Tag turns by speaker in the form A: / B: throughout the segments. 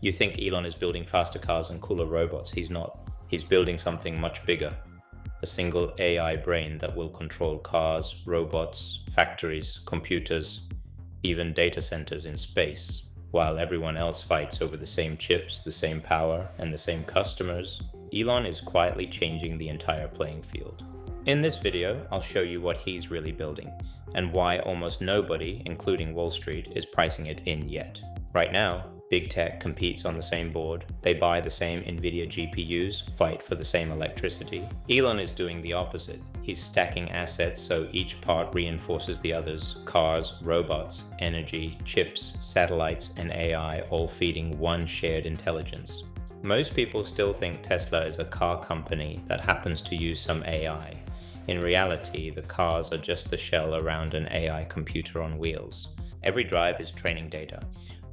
A: You think Elon is building faster cars and cooler robots. He's not. He's building something much bigger. A single AI brain that will control cars, robots, factories, computers, even data centers in space. While everyone else fights over the same chips, the same power, and the same customers, Elon is quietly changing the entire playing field. In this video, I'll show you what he's really building, and why almost nobody, including Wall Street, is pricing it in yet. Right now, big tech competes on the same board, they buy the same NVIDIA GPUs, fight for the same electricity. Elon is doing the opposite. He's stacking assets so each part reinforces the others: cars, robots, energy, chips, satellites, and AI, all feeding one shared intelligence. Most people still think Tesla is a car company that happens to use some AI. In reality, the cars are just the shell around an AI computer on wheels. Every drive is training data.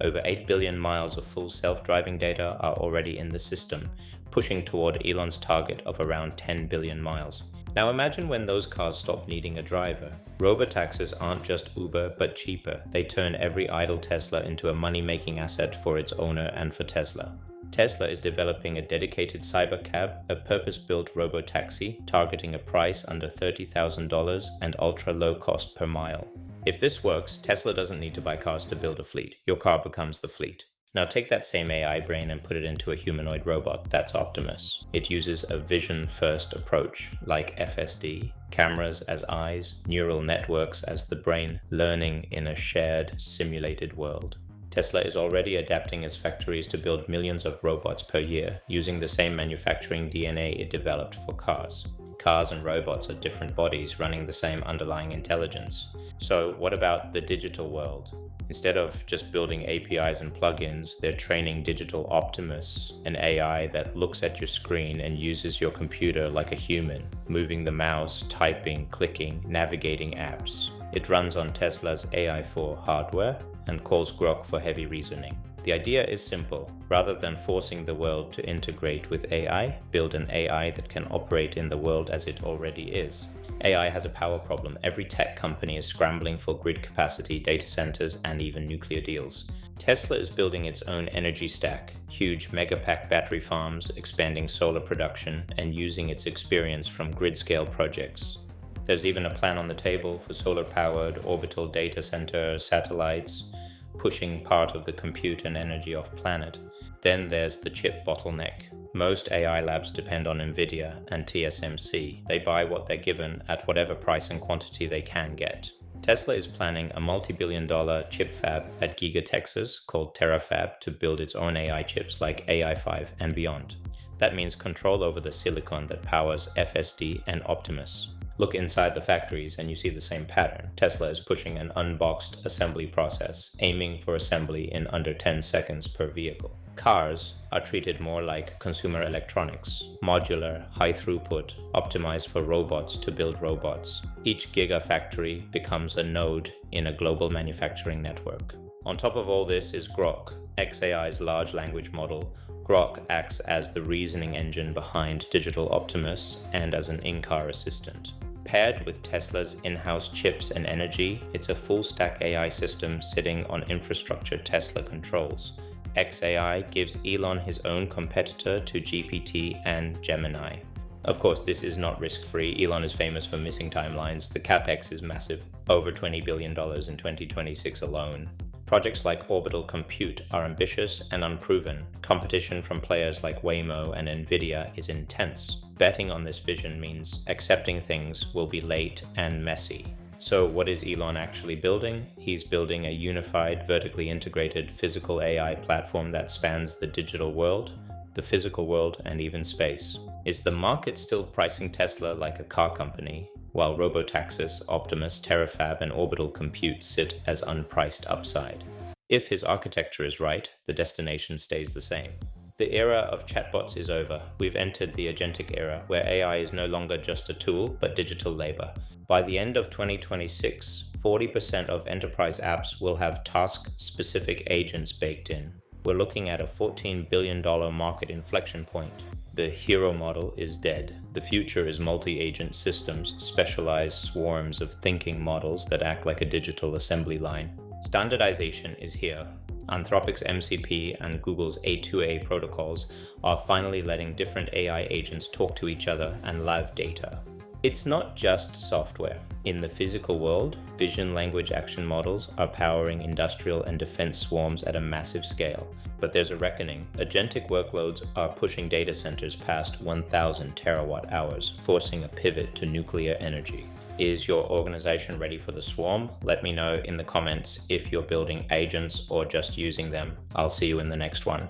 A: Over 8 billion miles of full self-driving data are already in the system, pushing toward Elon's target of around 10 billion miles. Now imagine when those cars stop needing a driver. Robotaxis aren't just Uber, but cheaper. They turn every idle Tesla into a money-making asset for its owner and for Tesla. Tesla is developing a dedicated cybercab, a purpose-built robotaxi targeting a price under $30,000 and ultra-low cost per mile. If this works, Tesla doesn't need to buy cars to build a fleet. Your car becomes the fleet. Now take that same AI brain and put it into a humanoid robot. That's Optimus. It uses a vision-first approach, like FSD, cameras as eyes, neural networks as the brain, learning in a shared, simulated world. Tesla is already adapting its factories to build millions of robots per year, using the same manufacturing DNA it developed for cars. Cars and robots are different bodies running the same underlying intelligence. So what about the digital world? Instead of just building APIs and plugins, they're training Digital Optimus, an AI that looks at your screen and uses your computer like a human, moving the mouse, typing, clicking, navigating apps. It runs on Tesla's AI4 hardware and calls Grok for heavy reasoning. The idea is simple. Rather than forcing the world to integrate with AI, build an AI that can operate in the world as it already is. AI has a power problem. Every tech company is scrambling for grid capacity, data centers, and even nuclear deals. Tesla is building its own energy stack, huge megapack battery farms, expanding solar production, and using its experience from grid-scale projects. There's even a plan on the table for solar-powered orbital data center satellites, pushing part of the compute and energy off-planet. Then there's the chip bottleneck. Most AI labs depend on NVIDIA and TSMC. They buy what they're given at whatever price and quantity they can get. Tesla is planning a multi-billion-dollar chip fab at Giga Texas called Terafab to build its own AI chips like AI5 and beyond. That means control over the silicon that powers FSD and Optimus. Look inside the factories and you see the same pattern. Tesla is pushing an unboxed assembly process, aiming for assembly in under 10 seconds per vehicle. Cars are treated more like consumer electronics, modular, high throughput, optimized for robots to build robots. Each gigafactory becomes a node in a global manufacturing network. On top of all this is Grok, xAI's large language model. Grok acts as the reasoning engine behind Digital Optimus and as an in-car assistant. Paired with Tesla's in-house chips and energy, it's a full-stack AI system sitting on infrastructure Tesla controls. xAI gives Elon his own competitor to GPT and Gemini. Of course, this is not risk-free. Elon is famous for missing timelines. The capex is massive, over $20 billion in 2026 alone. Projects like orbital compute are ambitious and unproven. Competition from players like Waymo and NVIDIA is intense. Betting on this vision means accepting things will be late and messy. So what is Elon actually building? He's building a unified, vertically integrated physical AI platform that spans the digital world, the physical world, and even space. Is the market still pricing Tesla like a car company, while Robotaxis, Optimus, Terafab, and orbital compute sit as unpriced upside? If his architecture is right, the destination stays the same. The era of chatbots is over. We've entered the Agentic era, where AI is no longer just a tool, but digital labor. By the end of 2026, 40% of enterprise apps will have task-specific agents baked in. We're looking at a $14 billion market inflection point. The hero model is dead. The future is multi-agent systems, specialized swarms of thinking models that act like a digital assembly line. Standardization is here. Anthropic's MCP and Google's A2A protocols are finally letting different AI agents talk to each other and live data. It's not just software. In the physical world, vision language action models are powering industrial and defense swarms at a massive scale. But there's a reckoning. Agentic workloads are pushing data centers past 1,000 terawatt hours, forcing a pivot to nuclear energy. Is your organization ready for the swarm? Let me know in the comments if you're building agents or just using them. I'll see you in the next one.